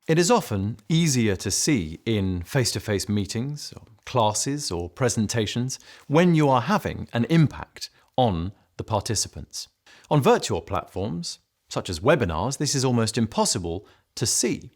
It is often easier to see in face-to-face meetings, or classes or presentations when you are having an impact on the participants. On virtual platforms, such as webinars, this is almost impossible to see.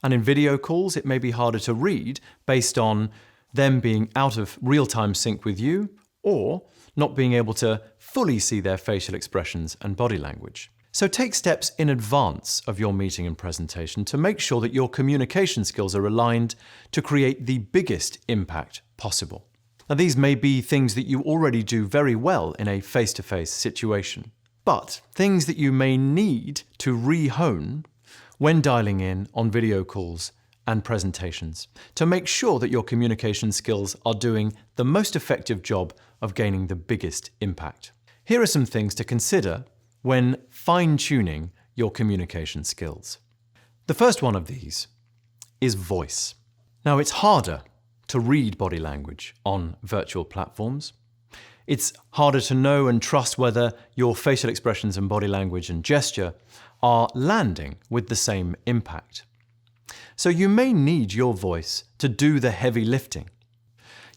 And in video calls, it may be harder to read based on them being out of real-time sync with you or not being able to fully see their facial expressions and body language. So take steps in advance of your meeting and presentation to make sure that your communication skills are aligned to create the biggest impact possible. Now, these may be things that you already do very well in a face-to-face situation, but things that you may need to re-hone when dialing in on video calls and presentations to make sure that your communication skills are doing the most effective job of gaining the biggest impact. Here are some things to consider when fine-tuning your communication skills. The first one of these is voice. Now, it's harder to read body language on virtual platforms. It's harder to know and trust whether your facial expressions and body language and gesture are landing with the same impact. So you may need your voice to do the heavy lifting.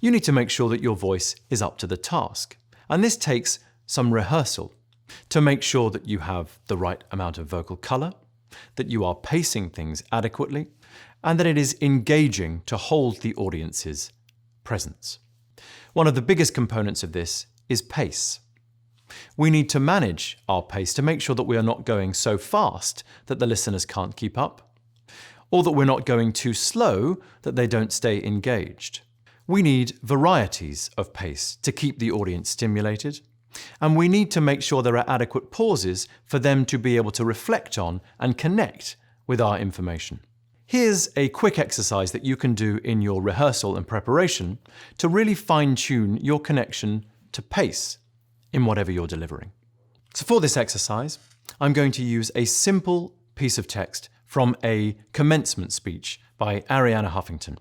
You need to make sure that your voice is up to the task, and this takes some rehearsal to make sure that you have the right amount of vocal colour, that you are pacing things adequately, and that it is engaging to hold the audience's presence. One of the biggest components of this is pace. We need to manage our pace to make sure that we are not going so fast that the listeners can't keep up, or that we're not going too slow that they don't stay engaged. We need varieties of pace to keep the audience stimulated, and we need to make sure there are adequate pauses for them to be able to reflect on and connect with our information. Here's a quick exercise that you can do in your rehearsal and preparation to really fine-tune your connection to pace in whatever you're delivering. So for this exercise, I'm going to use a simple piece of text from a commencement speech by Arianna Huffington.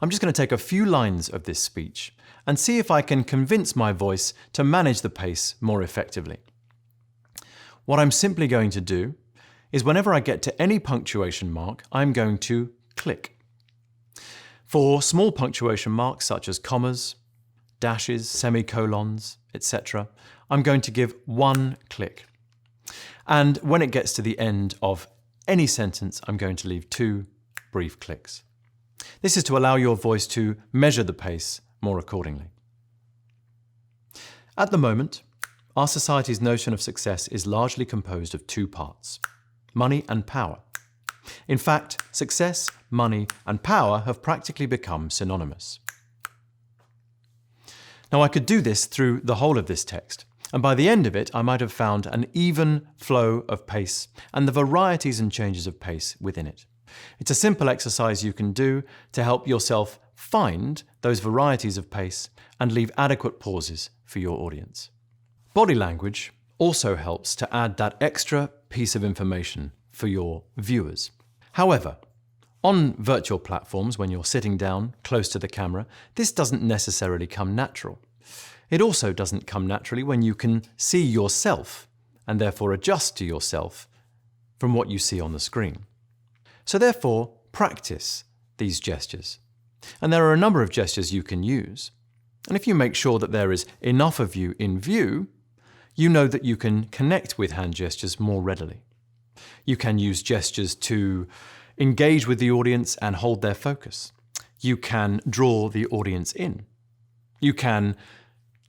I'm just going to take a few lines of this speech and see if I can convince my voice to manage the pace more effectively. What I'm simply going to do is whenever I get to any punctuation mark, I'm going to click. For small punctuation marks such as commas, dashes, semicolons, etc., I'm going to give one click. And when it gets to the end of any sentence, I'm going to leave two brief clicks. This is to allow your voice to measure the pace more accordingly. At the moment, our society's notion of success is largely composed of two parts: money and power. In fact, success, money, and power have practically become synonymous. Now, I could do this through the whole of this text, and by the end of it, I might have found an even flow of pace and the varieties and changes of pace within it. It's a simple exercise you can do to help yourself find those varieties of pace and leave adequate pauses for your audience. Body language also helps to add that extra piece of information for your viewers. However, on virtual platforms, when you're sitting down close to the camera, this doesn't necessarily come natural. It also doesn't come naturally when you can see yourself and therefore adjust to yourself from what you see on the screen. So therefore, practice these gestures. And there are a number of gestures you can use. And if you make sure that there is enough of you in view, you know that you can connect with hand gestures more readily. You can use gestures to engage with the audience and hold their focus. You can draw the audience in. You can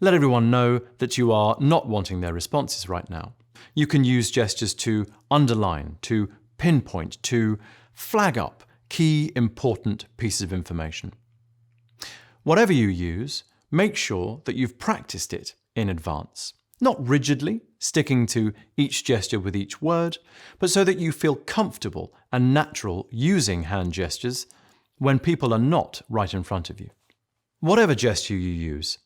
let everyone know that you are not wanting their responses right now. You can use gestures to underline, to pinpoint, to flag up key important pieces of information. Whatever you use, make sure that you've practiced it in advance. Not rigidly, sticking to each gesture with each word, but so that you feel comfortable and natural using hand gestures when people are not right in front of you. Whatever gesture you use,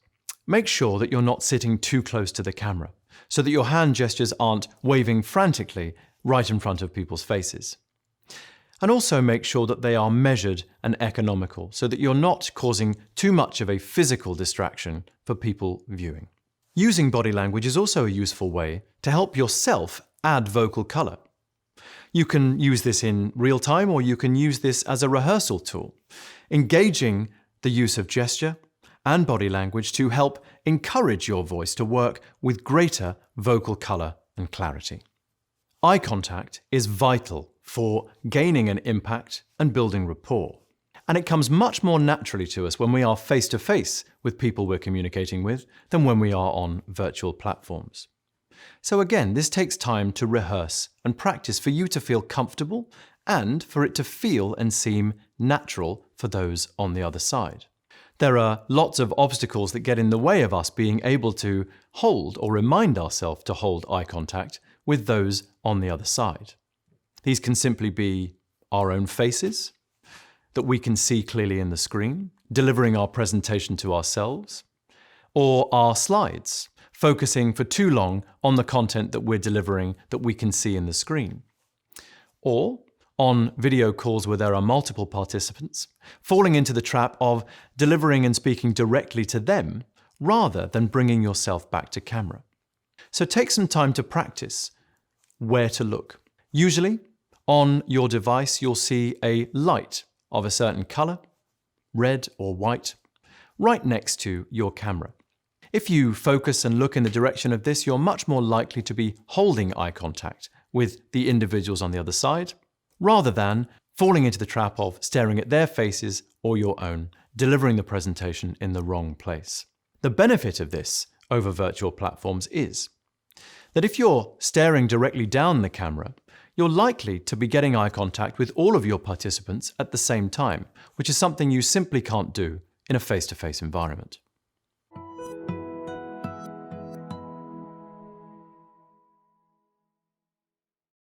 make sure that you're not sitting too close to the camera, so that your hand gestures aren't waving frantically right in front of people's faces. And also make sure that they are measured and economical, so that you're not causing too much of a physical distraction for people viewing. Using body language is also a useful way to help yourself add vocal colour. You can use this in real time, or you can use this as a rehearsal tool, engaging the use of gesture and body language to help encourage your voice to work with greater vocal colour and clarity. Eye contact is vital for gaining an impact and building rapport. And it comes much more naturally to us when we are face-to-face with people we're communicating with than when we are on virtual platforms. So again, this takes time to rehearse and practice for you to feel comfortable and for it to feel and seem natural for those on the other side. There are lots of obstacles that get in the way of us being able to hold or remind ourselves to hold eye contact with those on the other side. These can simply be our own faces that we can see clearly in the screen, delivering our presentation to ourselves, or our slides, focusing for too long on the content that we're delivering that we can see in the screen. Or on video calls where there are multiple participants, falling into the trap of delivering and speaking directly to them rather than bringing yourself back to camera. So take some time to practice where to look. Usually, on your device, you'll see a light of a certain colour, red or white, right next to your camera. If you focus and look in the direction of this, you're much more likely to be holding eye contact with the individuals on the other side, rather than falling into the trap of staring at their faces or your own, delivering the presentation in the wrong place. The benefit of this over virtual platforms is that if you're staring directly down the camera, you're likely to be getting eye contact with all of your participants at the same time, which is something you simply can't do in a face-to-face environment.